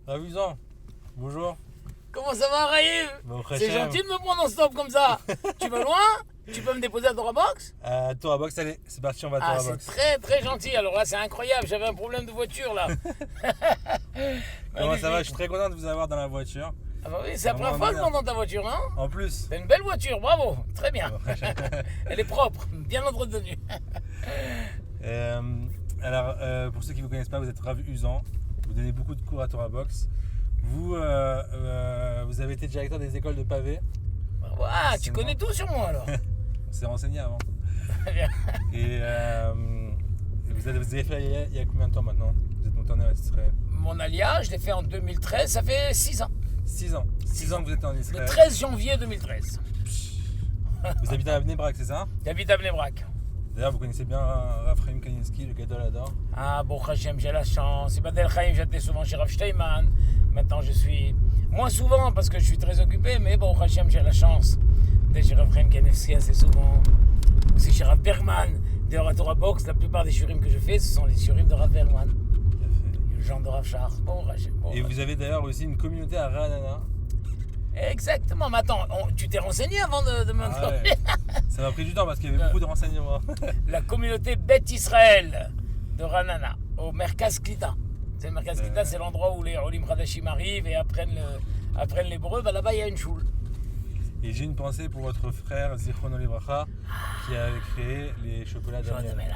Amusant. Bonjour. Comment ça va, Raïm? Bon, C'est gentil de me prendre en stop comme ça. Tu vas loin? Tu peux me déposer à Torah Box? Torah Box, allez, c'est parti, on va à Torah c'est Box. très très gentil. Alors là, c'est incroyable. J'avais un problème de voiture là. Comment ça va? Je suis très content de vous avoir dans la voiture. Ah bah oui, c'est la première fois que je monte dans ta voiture, hein? En plus. C'est une belle voiture, bravo. Très bien. Elle est propre, bien entretenue. Pour ceux qui ne vous connaissent pas, vous êtes Rav Uzan. Vous donnez beaucoup de cours à Torah Box. Vous avez été directeur des écoles de pavé. Ah, tu connais tout sur moi alors. On s'est renseigné avant. Et vous avez fait il y a combien de temps maintenant? Vous êtes monté en Israël? Mon alliage, je l'ai fait en 2013, ça fait 6 ans. 6 ans. 6 ans que vous êtes en Israël. Le 13 janvier 2013. Vous habitez à Bnei Brak, c'est ça? J'habite à Bnei Brak. D'ailleurs, vous connaissez bien Raphaël Kaninsky, le Gadol Hador. Ah, bon, Hachem, j'ai la chance. Ibadel Chaim, j'étais souvent chez Rav Steinman. Maintenant, je suis moins souvent parce que je suis très occupé, mais bon, Hachem, j'ai la chance d'être chez Rav Kaninsky assez souvent. Aussi chez Rav Bergman. D'ailleurs, à Torah Box, la plupart des shurim que je fais, ce sont les shurim de Rav Bergman. Le genre de Rav Shach. Bon, Hachem. Bon, et vous avez d'ailleurs aussi une communauté à Ra'anana. Exactement. Mais attends, tu t'es renseigné avant de me ouais. Ça m'a pris du temps parce qu'il y avait beaucoup de renseignements. La communauté Beth Israël de Ra'anana, au Merkaz Klita. C'est le Merkaz Klita, c'est l'endroit où les Olim Hadashim arrivent et apprennent l'hébreu. Bah, là-bas, il y a une choule. Et j'ai une pensée pour votre frère Zichrono Livracha qui avait créé les chocolats Daniel.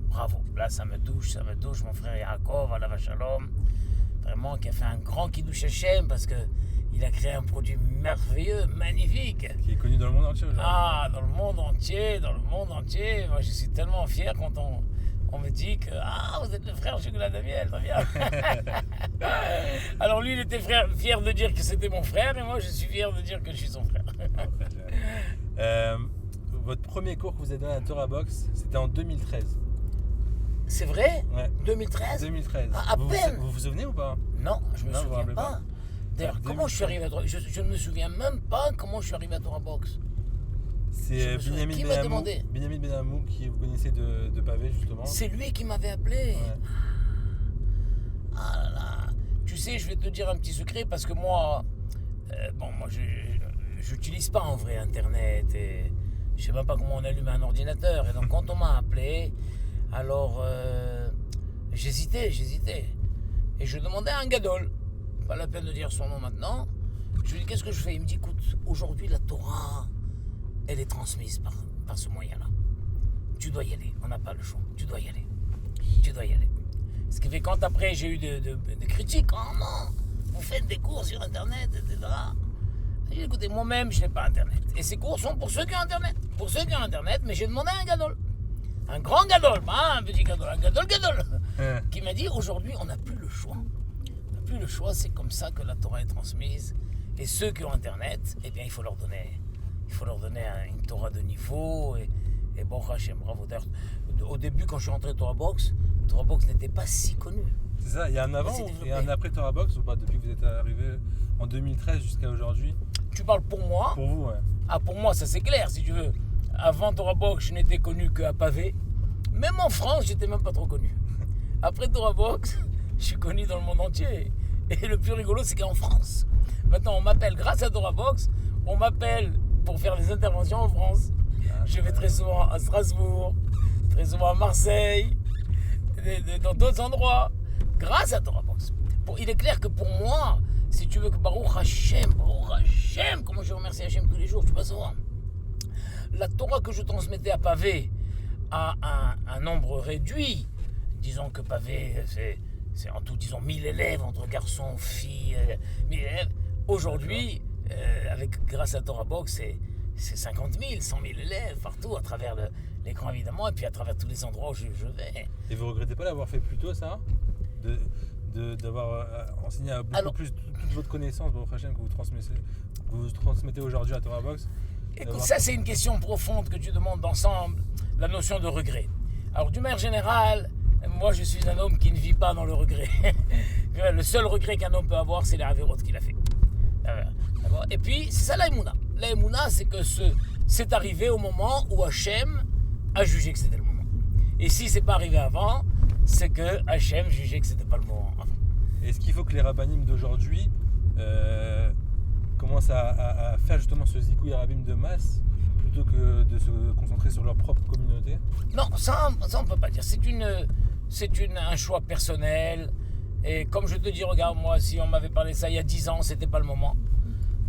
Bravo. Là, ça me touche, mon frère Yaakov, Alav Shalom. Vraiment, qui a fait un grand Kiddush Hashem parce que il a créé un produit merveilleux, magnifique. Qui est connu dans le monde entier aujourd'hui. Ah, dans le monde entier. Moi, je suis tellement fier quand on me dit que vous êtes le frère Chocolat Daniel, très bien. Alors lui, il était fier de dire que c'était mon frère, et moi, je suis fier de dire que je suis son frère. Votre premier cours que vous avez donné à Torah Box, c'était en 2013. C'est vrai? Ouais. 2013? 2013. À peine. Vous vous souvenez ou pas? Non, je me souviens pas. D'ailleurs, comment je suis arrivé à Torah Box? Je ne me souviens même pas comment je suis arrivé à Torah Box. C'est Binyamin Benamou qui vous connaissez de pavé justement. C'est lui qui m'avait appelé. Ouais. Ah là là. Tu sais, je vais te dire un petit secret parce que moi, je n'utilise pas en vrai Internet et je sais même pas comment on allume un ordinateur. Et donc quand on m'a appelé, alors j'hésitais. Et je demandais à un gadol, pas la peine de dire son nom maintenant. Je lui dis qu'est-ce que je fais? Il me dit écoute, aujourd'hui la Torah, elle est transmise par ce moyen-là. Tu dois y aller, on n'a pas le choix. Tu dois y aller. Ce qui fait quand après j'ai eu des critiques, oh non, vous faites des cours sur Internet, etc. J'ai dit écoutez, moi-même je n'ai pas Internet. Et ces cours sont pour ceux qui ont Internet. Mais j'ai demandé à un gadol. Un grand gadol, pas un petit gadol, un gadol. Qui m'a dit aujourd'hui on n'a plus le choix. C'est comme ça que la Torah est transmise. Et ceux qui ont Internet, eh bien il faut leur donner une Torah de niveau et bon Hachem, bravo. D'ailleurs, au début quand je suis rentré à Torah Box n'était pas si connu. C'est ça, il y a un avant et un après Torah Box ou pas depuis que vous êtes arrivé en 2013 jusqu'à aujourd'hui? Tu parles pour moi? Pour vous, ouais. Ah, pour moi ça c'est clair si tu veux. Avant Torah Box je n'étais connu qu'à pavé. Même en France j'étais même pas trop connu. Après Torah Box je suis connu dans le monde entier. Et le plus rigolo c'est qu'en France, maintenant on m'appelle grâce à Torah Box, on m'appelle pour faire des interventions en France. Je vais très souvent à Strasbourg, très souvent à Marseille, dans d'autres endroits, grâce à Torah Box. Il est clair que pour moi, si tu veux que Baruch Hashem, comment je remercie Hashem tous les jours, tu vas savoir. La Torah que je transmettais à pavé à un nombre réduit, disons que pavé c'est en tout, disons 1000 élèves entre garçons, filles, 1000 élèves. Aujourd'hui, grâce à Torah Box, c'est 50 000, 100 000 élèves partout, à travers l'écran évidemment, et puis à travers tous les endroits où je vais. Et vous regrettez pas d'avoir fait plus tôt ça? D'avoir enseigné à beaucoup plus toute votre connaissance, votre prochaine que vous transmettez aujourd'hui à Torah Box? Écoute, ça c'est une question profonde que tu demandes d'ensemble, la notion de regret. Alors d'une manière générale, moi je suis un homme qui ne vit pas dans le regret. Le seul regret qu'un homme peut avoir, c'est les avérotes qu'il a fait. Et puis c'est ça l'aïmouna. L'aïmouna, c'est que c'est arrivé au moment où Hachem a jugé que c'était le moment. Et si c'est pas arrivé avant, c'est que Hachem jugeait que c'était pas le moment avant. Est-ce qu'il faut que les rabbinim d'aujourd'hui commencent à faire justement ce zikouï rabim de masse plutôt que de se concentrer sur leur propre communauté? Non, ça on peut pas dire. C'est un choix personnel. Et comme je te dis, regarde, moi, si on m'avait parlé de ça il y a 10 ans, c'était pas le moment.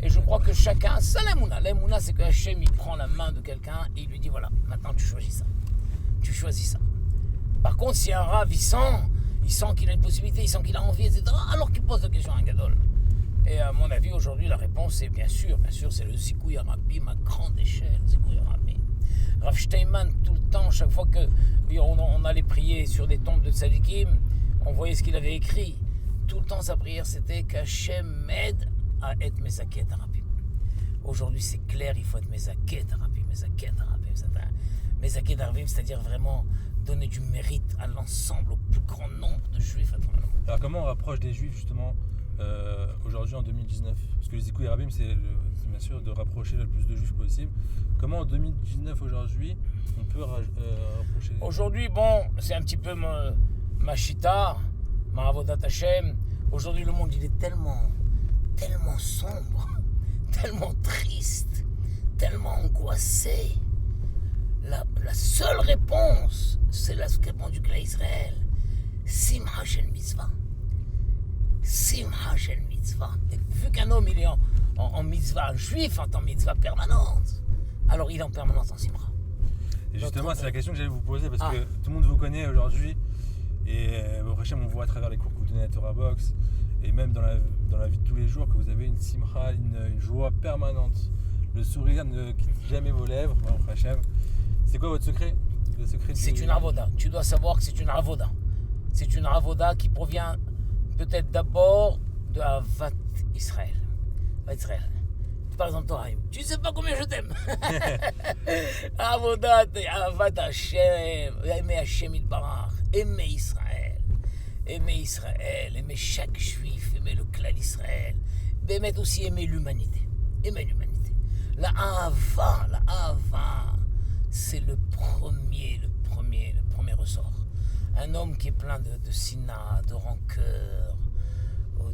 Et je crois que chacun, c'est ça l'Emouna. L'Emouna, c'est que Hachem, il prend la main de quelqu'un et il lui dit, voilà, maintenant tu choisis ça. Tu choisis ça. Par contre, si un Rav, il sent qu'il a une possibilité, il sent qu'il a envie, etc., alors qu'il pose la question à un Gadol. Et à mon avis, aujourd'hui, la réponse est bien sûr, c'est le Zikouï Rabim à grande échelle, Zikouï Rabim. Rav Steinman, tout le temps, chaque fois qu'on allait prier sur des tombes de tzadikim, on voyait ce qu'il avait écrit. Tout le temps, sa prière, c'était qu'Hachem m'aide à être Mezaket Rabim. Aujourd'hui, c'est clair, il faut être Mezaket Rabim, Mezaket Rabim. Mezaket Rabim, c'est-à-dire vraiment donner du mérite à l'ensemble, au plus grand nombre de juifs. Alors, comment on rapproche des juifs, justement, aujourd'hui en 2019? Parce que le Zikouï Rabim, c'est bien sûr de rapprocher le plus de juifs possible. Comment en 2019, aujourd'hui, on peut rapprocher? Aujourd'hui, bon, c'est un petit peu ma chita, ma avodat Hashem. Aujourd'hui, le monde, il est tellement sombre, tellement triste, tellement angoissé. La seule réponse, c'est la réponse du clan Israël. Simcha shel mitzvah. Simcha shel mitzvah. Et vu qu'un homme, il est en mitzvah, un juif en mitzvah permanente, alors il est en permanence en simcha. Et justement, c'est la question que j'allais vous poser, parce que tout le monde vous connaît aujourd'hui. Et au Hachem, on voit à travers les cours que vous donnez à Torah Box, et même dans la vie de tous les jours, que vous avez une simcha, une joie permanente. Le sourire ne quitte jamais vos lèvres, au Hachem. C'est quoi votre secret? C'est une avoda. Tu dois savoir que c'est une avoda. C'est une avoda qui provient peut-être d'abord de Avat Israël. Par exemple, toi, tu sais pas combien je t'aime. Avoda, Avat Hashem, aimer Hashem Yitbarach, aimer Israël, aimer chaque juif, aimer le clan Israël, mais aussi aimer l'humanité. La Ahava, c'est le premier ressort. Un homme qui est plein de sina, de rancœur, ou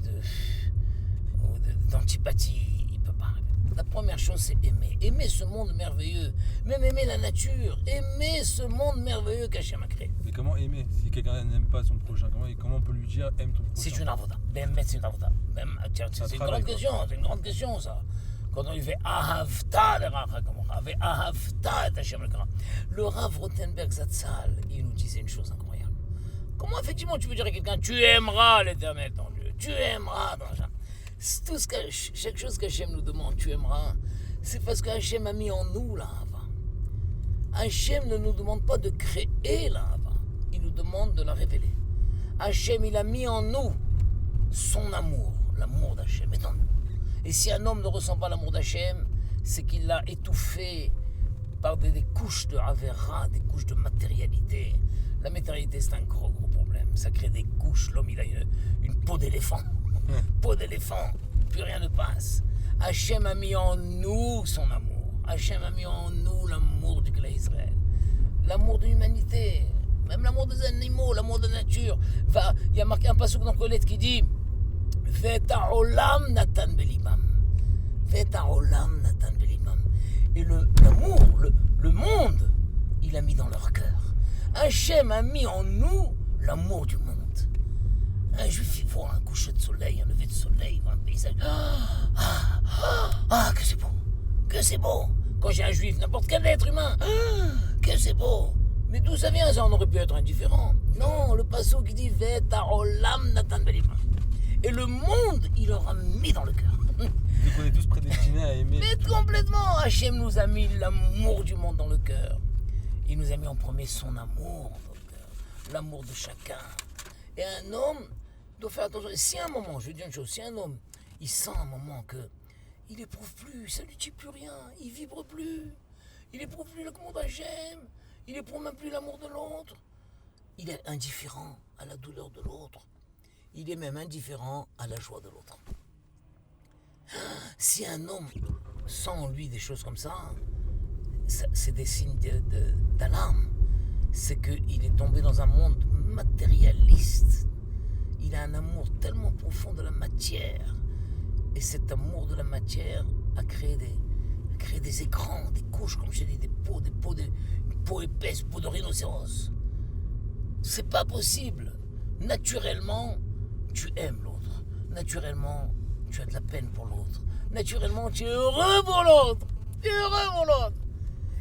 d'antipathie, il peut pas. La première chose, c'est aimer. Aimer ce monde merveilleux. Même aimer la nature. Aimer ce monde merveilleux qu'Hachem a créé. Mais comment aimer? Si quelqu'un n'aime pas son prochain, comment on peut lui dire aime ton prochain? C'est une avoda. C'est une avoda. C'est une grande question. C'est une grande question, ça. Quand on lui fait Ahavta et Hachem le Rav Rothenberg Zatzal, il nous disait une chose incroyable. Comment effectivement tu peux dire à quelqu'un tu aimeras l'Éternel ton Dieu, tu aimeras dans chaque chose qu'Hachem nous demande, tu aimeras, c'est parce qu'Hachem a mis en nous l'Ahava. Hachem ne nous demande pas de créer l'Ahava, il nous demande de la révéler. Hachem, il a mis en nous son amour, l'amour d'Hachem est en nous. Et si un homme ne ressent pas l'amour d'Hachem, c'est qu'il l'a étouffé par des couches de Avera, des couches de matérialité. La matérialité, c'est un gros problème. Ça crée des couches. L'homme, il a une peau d'éléphant. Peau d'éléphant, plus rien ne passe. Hachem a mis en nous son amour. Hachem a mis en nous l'amour du clan Israël. L'amour de l'humanité. Même l'amour des animaux, l'amour de la nature. Il y a marqué un passouk dans Colette qui dit Veta olam natan belibam. Veta olam natan belibam. Et l'amour, le monde, il a mis dans leur cœur. Hachem a mis en nous l'amour du monde. Un juif, il voit un coucher de soleil, un lever de soleil, il voit un paysage. Que c'est beau. Que c'est beau. Quand j'ai un juif, n'importe quel être humain, que c'est beau. Mais d'où ça vient, ça? On aurait pu être indifférent. Non, le passouk qui dit Veta olam natan belibam. Et le monde, il l'aura mis dans le cœur. Donc on est tous prédestinés à aimer. Mais complètement, Hachem nous a mis l'amour du monde dans le cœur. Il nous a mis en premier son amour dans le cœur. L'amour de chacun. Et un homme doit faire attention. Si à un moment, je vais dire une chose, si un homme, il sent un moment que il n'éprouve plus, ça ne lui dit plus rien, il vibre plus, il n'éprouve plus l'amour d'Hachem, il n'éprouve même plus l'amour de l'autre, il est indifférent à la douleur de l'autre. Il est même indifférent à la joie de l'autre. Si un homme sent en lui des choses comme ça, c'est des signes d'alarme. C'est qu'il est tombé dans un monde matérialiste. il a un amour tellement profond de la matière. Et cet amour de la matière a créé des écrans, des couches, comme je dis, une peau épaisse, peau de rhinocéros. C'est pas possible. Naturellement, tu aimes l'autre. Naturellement, tu as de la peine pour l'autre. Naturellement, tu es heureux pour l'autre. Tu es heureux pour l'autre.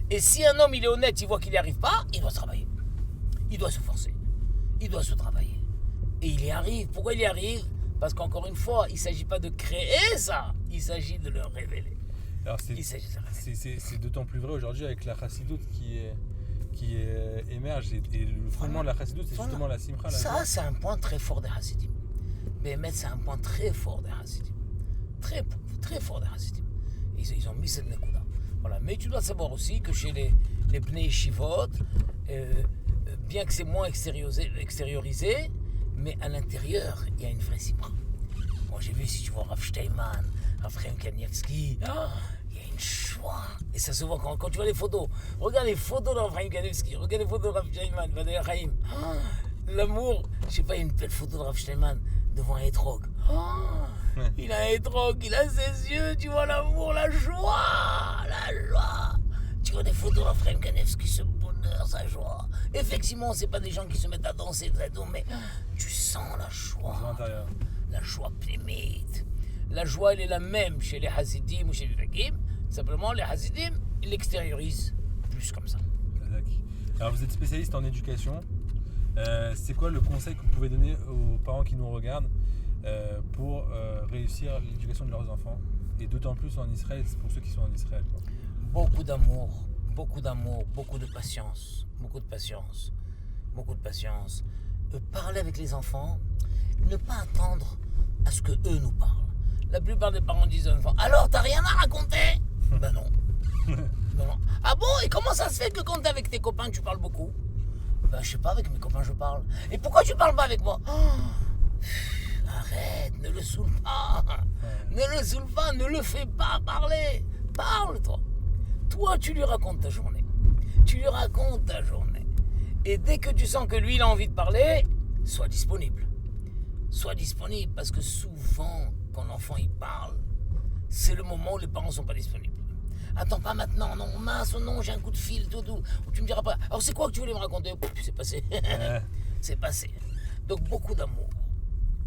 Et si un homme, il est honnête, il voit qu'il n'y arrive pas, il doit travailler. Il doit se forcer. Il doit se travailler. Et il y arrive. Pourquoi il y arrive? Parce qu'encore une fois, il ne s'agit pas de créer ça. Il s'agit de le révéler. Alors c'est d'autant plus vrai aujourd'hui avec la chassidoute qui émerge. Et le fondement de la chassidoute, c'est justement la simcha. Ça, c'est un point très fort des chassidim. Béhémet, c'est un point très fort des chassidim. Très, très fort des chassidim. Ils ont mis cette nekuda. Voilà. Mais tu dois savoir aussi que chez les Bnei Yeshivot, bien que c'est moins extériorisé, mais à l'intérieur, il y a une vraie simcha. Moi, j'ai vu, si tu vois Rav Steinman, Rav Chaim Kanievski, il y a une joie. Et ça se voit quand tu vois les photos. Regarde les photos de Rav Chaim Kanievski, regarde les photos de Rav Steinman, Vadel Chaim. L'amour, je sais pas, il y a une belle photo de Rav Steinman devant un hétrog. Il a un hétrog, il a ses yeux, tu vois l'amour, la joie. Tu vois des photos de Rav Chaim Kanievski, ce bonheur, sa joie. Effectivement, c'est pas des gens qui se mettent à danser, mais tu sens la joie. La joie plémite. La joie, elle est la même chez les Hasidim ou chez les Vakim. Simplement, les Hasidim, ils l'extériorisent plus comme ça. Alors, vous êtes spécialiste en éducation. C'est quoi le conseil que vous pouvez donner aux parents qui nous regardent pour réussir l'éducation de leurs enfants? Et d'autant plus en Israël, c'est pour ceux qui sont en Israël. Beaucoup d'amour, beaucoup de patience. Beaucoup de patience. Parler avec les enfants, ne pas attendre à ce que eux nous parlent. La plupart des parents disent aux enfants, alors t'as rien à raconter? Ben non. Ah bon? Et comment ça se fait que quand t'es avec tes copains tu parles beaucoup? Ben je sais pas, avec mes copains je parle. Et pourquoi tu parles pas avec moi? Arrête, ne le saoule pas. Ne le fais pas parler. Parle toi. Toi tu lui racontes ta journée. Et dès que tu sens que lui il a envie de parler, sois disponible. Parce que souvent, quand l'enfant il parle, c'est le moment où les parents sont pas disponibles. Attends pas maintenant, non, j'ai un coup de fil, tout. Ou tu me diras pas, alors c'est quoi que tu voulais me raconter? C'est passé. C'est passé. Donc beaucoup d'amour,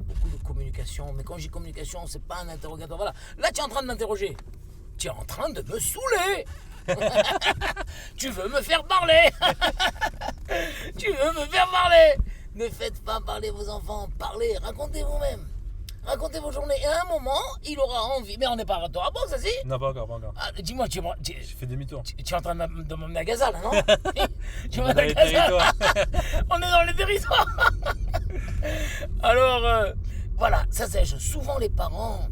beaucoup de communication. Mais quand je dis communication, c'est pas un interrogatoire. Voilà, là tu es en train de m'interroger. Tu es en train de me saouler. Tu veux me faire parler. Ne faites pas parler vos enfants, parlez, racontez vous-même. Racontez vos journées. Et à un moment, il aura envie. Mais on n'est pas à toi. Ah bon, ça si? Non, pas encore. Dis-moi, J'ai fait demi-tour. Tu es en train de m'emmener à Gaza, là, non? Tu vas dans les territoires. On est dans les territoires. Alors, voilà, ça sèche. Souvent, les parents,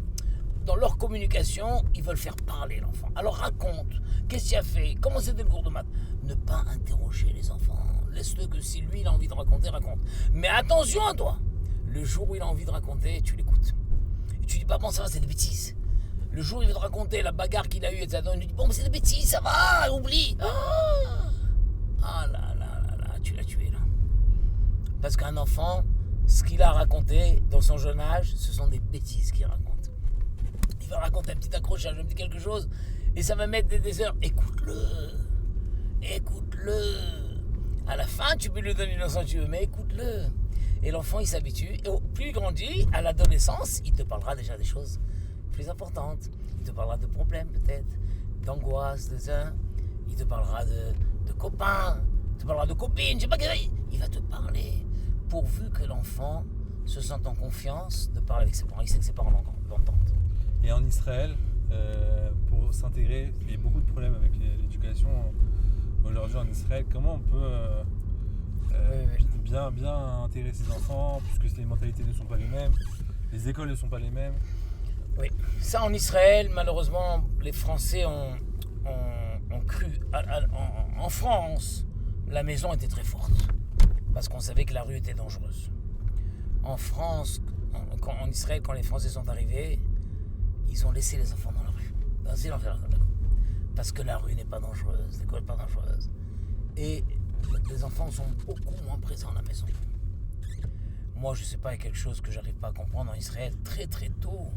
dans leur communication, ils veulent faire parler l'enfant. Alors, raconte. Qu'est-ce qu'il a fait? Comment c'était le cours de maths? Ne pas interroger les enfants. Laisse-le que si lui, il a envie de raconter, raconte. Mais attention à toi. Le jour où il a envie de raconter, tu l'écoutes. Et tu dis pas, bon, ça va, c'est des bêtises. Le jour où il veut te raconter la bagarre qu'il a eue, etc., tu dis, bon, mais c'est des bêtises, ça va, oublie. Ah là, tu l'as tué, là. Parce qu'un enfant, ce qu'il a raconté dans son jeune âge, ce sont des bêtises qu'il raconte. Il va raconter un petit accrochage, un petit quelque chose, et ça va mettre des heures. Écoute-le. À la fin, tu peux lui donner une leçon si tu veux, mais écoute-le. Et l'enfant, il s'habitue. Et plus il grandit, à l'adolescence, il te parlera déjà des choses plus importantes. Il te parlera de problèmes, peut-être, d'angoisse, il te parlera de copains, il te parlera de copines, je sais pas quel. Il va te parler, pourvu que l'enfant se sente en confiance de parler avec ses parents. Il sait que ses parents l'entendent. Et en Israël, pour s'intégrer, il y a beaucoup de problèmes avec l'éducation aujourd'hui en Israël. Comment on peut bien intégrer ses enfants, puisque les mentalités ne sont pas les mêmes, les écoles ne sont pas les mêmes? Oui, ça en Israël, malheureusement, les Français ont cru. En France, la maison était très forte, parce qu'on savait que la rue était dangereuse. En France, en Israël, quand les Français sont arrivés, ils ont laissé les enfants dans la rue. C'est l'enfer, parce que la rue n'est pas dangereuse, l'école n'est pas dangereuse. Et les enfants sont beaucoup moins présents à la maison. Moi, je sais pas, il y a quelque chose que j'arrive pas à comprendre en Israël très très tôt.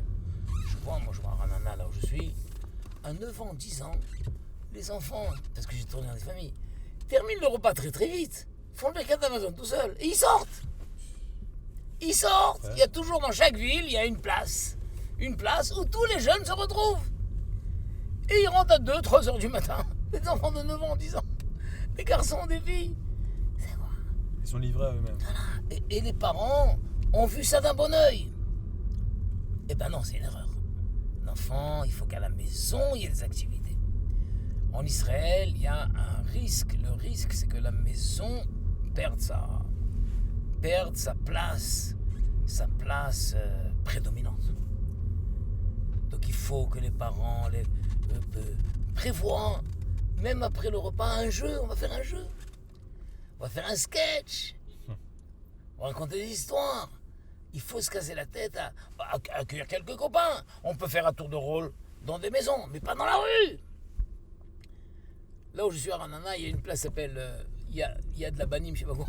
Je vois à Ranana, là où je suis, à 9 ans, 10 ans, les enfants, parce que j'ai tourné dans des familles, terminent le repas très très vite, font le mercat d'Amazon tout seuls, et ils sortent. Ils sortent. Ouais. Il y a toujours dans chaque ville, il y a une place où tous les jeunes se retrouvent. Et ils rentrent à 2-3 heures du matin. Des enfants de 9 ans, 10 ans. Des garçons, des filles. C'est quoi? Ils sont livrés à eux-mêmes. Voilà. Et les parents ont vu ça d'un bon oeil. Eh ben non, c'est une erreur. L'enfant, il faut qu'à la maison, il y ait des activités. En Israël, il y a un risque. Le risque, c'est que la maison perde sa place prédominante. Donc il faut que les parents prévoient, même après le repas, un jeu. On va faire un jeu. On va faire un sketch. On va raconter des histoires. Il faut se casser la tête à accueillir quelques copains. On peut faire un tour de rôle dans des maisons, mais pas dans la rue. Là où je suis à Ranana, il y a une place qui s'appelle Yad Labanim, je sais pas quoi.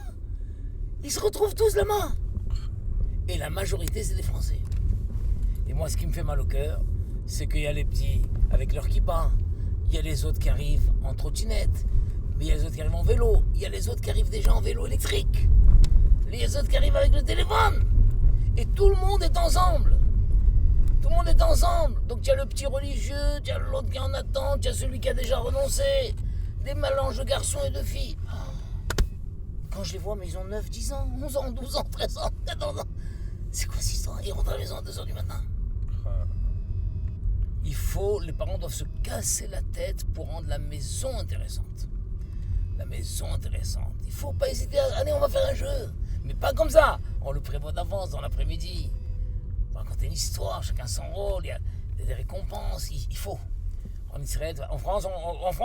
Ils se retrouvent tous là-bas. Et la majorité, c'est des Français. Et moi, ce qui me fait mal au cœur, c'est qu'il y a les petits avec leur kippa. Il y a les autres qui arrivent en trottinette. Mais il y a les autres qui arrivent en vélo. Il y a les autres qui arrivent déjà en vélo électrique. Il y a les autres qui arrivent avec le téléphone. Et tout le monde est ensemble. Tout le monde est ensemble. Donc il y a le petit religieux, il y a l'autre qui est en attente, il y a celui qui a déjà renoncé. Des mélanges de garçons et de filles. Quand je les vois, mais ils ont 9, 10 ans, 11 ans, 12 ans, 13 ans, 14 ans. C'est quoi cette histoire? Ils rentrent à la maison à 2h du matin. Les parents doivent se casser la tête pour rendre la maison intéressante. La maison intéressante. Il faut pas hésiter à... Allez, on va faire un jeu. Mais pas comme ça. On le prévoit d'avance dans l'après-midi. On va raconter une histoire, chacun son rôle, il y a des récompenses. Il faut. En Israël, en France,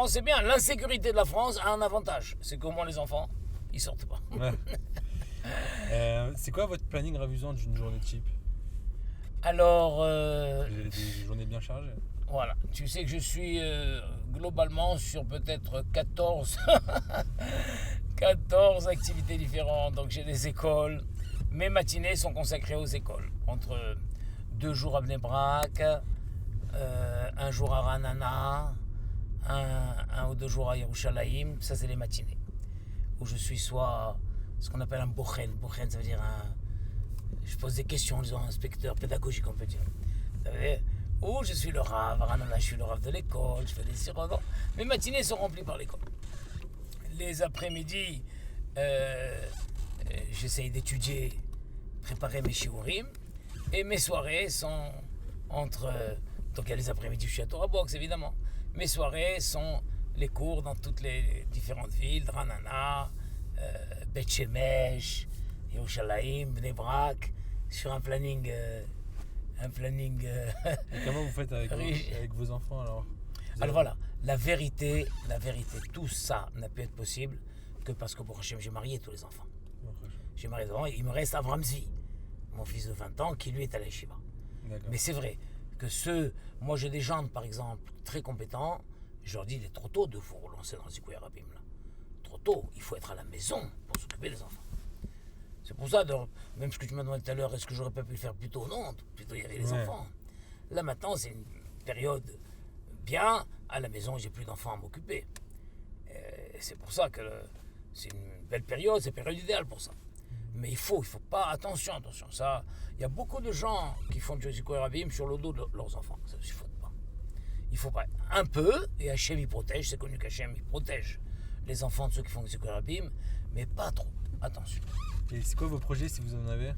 c'est bien. L'insécurité de la France a un avantage. C'est qu'au moins les enfants, ils sortent pas. Ouais. C'est quoi votre planning ravisant d'une journée type? Alors... des journées bien chargées. Voilà. Tu sais que je suis globalement sur peut-être 14 activités différentes. Donc j'ai des écoles. Mes matinées sont consacrées aux écoles. Entre 2 jours à Bnei Brak, 1 jour à Ranana, 1 ou 2 jours à Yerushalayim. Ça, c'est les matinées. Où je suis soit ce qu'on appelle un bochen. Bochen, ça veut dire je pose des questions, disons, un inspecteur pédagogique, on peut dire. Vous savez, où je suis le rave. À Ranana, je suis le rave de l'école. Je fais des sirops. Mes matinées sont remplies par l'école. Les après-midi, j'essaye d'étudier, préparer mes shiurim. Et mes soirées sont entre... donc il y a les après-midi, je suis à Torah Box, évidemment. Mes soirées sont les cours dans toutes les différentes villes, Ranana, Bet Shemesh, Yerushalayim, Bnei Brak, sur un planning... Et comment vous faites avec vos enfants alors? Alors voilà, la vérité, tout ça n'a pu être possible que parce que pour Hachem, j'ai marié tous les enfants. J'ai marié les enfants, il me reste Avram Zvi, mon fils de 20 ans, qui lui est à la yeshiva. Mais c'est vrai que moi j'ai des gens par exemple très compétents, je leur dis il est trop tôt de vous relancer dans le Zikouï Rabim là. Trop tôt, il faut être à la maison pour s'occuper des enfants. C'est pour ça, même ce que tu m'as demandé tout à l'heure, est-ce que j'aurais pas pu le faire plus tôt? Non, plutôt il y avait les enfants. Là maintenant c'est une période bien, à la maison j'ai plus d'enfants à m'occuper. Et c'est pour ça que c'est une belle période, c'est une période idéale pour ça. Mais il faut pas, attention, ça, il y a beaucoup de gens qui font du Zikouï Rabim sur le dos de leurs enfants, ça ne suffit pas. Il faut pas, un peu, et Hachem il protège, c'est connu qu'Hachem il protège les enfants de ceux qui font du Zikouï Rabim, mais pas trop, attention. Et c'est quoi vos projets si vous en avez?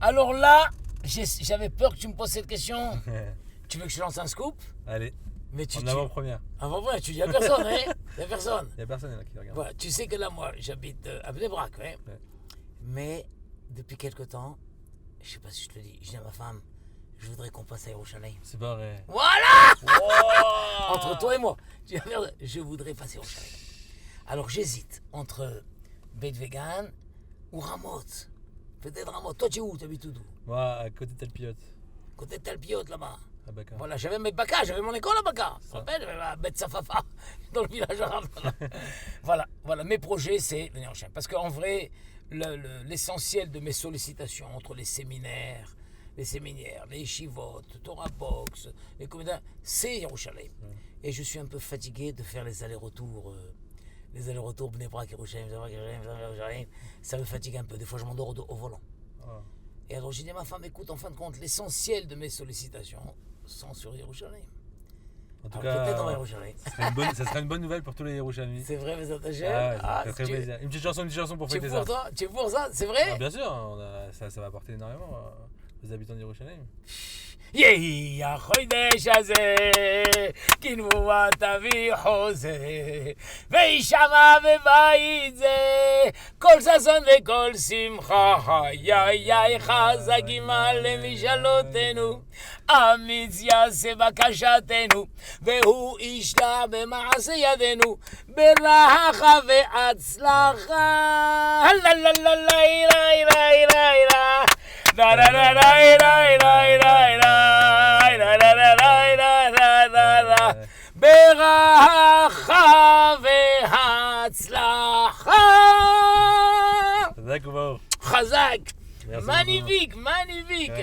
Alors là, j'avais peur que tu me poses cette question. Tu veux que je lance un scoop? Allez, mais en avant-première. Avant-première, tu dis à personne, hein? Il n'y a personne. Il n'y a personne là qui regarde. Voilà, tu sais que là, moi, j'habite à Bnei Brak, ouais. Mais depuis quelque temps, je sais pas si je te le dis, je dis à ma femme, je voudrais qu'on passe à Yerushalayim. C'est pas vrai. Voilà. Entre toi et moi, je voudrais passer à Yerushalayim. Alors j'hésite entre Beit Vegan ou Ramoth. Peut-être Ramoth. Toi, tu es où? Tu habites où? Moi, à côté de Talpiot. Côté de Talpiot, là-bas. À Baka. Voilà, j'avais mes Baka, j'avais mon école à Baka. Tu te rappelles? J'avais ma Beth Safafa, dans le village arabe. Voilà, mes projets, c'est venir en Chine. Parce qu'en vrai, l'essentiel de mes sollicitations entre les séminaires, les yeshivot, Torah Box, les comédiens, c'est Yerushalayim. Et je suis un peu fatigué de faire les allers-retours Bnei Brak, Yerushalayim, ça me fatigue un peu. Des fois, je m'endors au volant. Et alors, j'ai dit à ma femme, écoute, en fin de compte, l'essentiel de mes sollicitations sont sur Yerushalayim. En tout Alors, cas, peut-être on va à Yerushalayim. ça serait une bonne nouvelle pour tous les Yerushalmi. C'est vrai, mais ça t'achète. Très plaisir. Une petite chanson pour fêter ça. Tu es pour ça, c'est vrai? Bien sûr, ça va apporter énormément aux habitants d'Yerushalayim. יהי החודש הזה, כנבואת אבי חוזה, וישמע בבית זה, כל ששון וכל שמחה, חיי חזקים על משאלותינו, אמיץ יעשה בקשתנו, והוא ישלח במעשה ידינו, ברכה והצלחה. לה לה לה לה לה לה לה לה da da da da da da da da ברכה והצלחה. חזק וברוך. חזק. magnifique.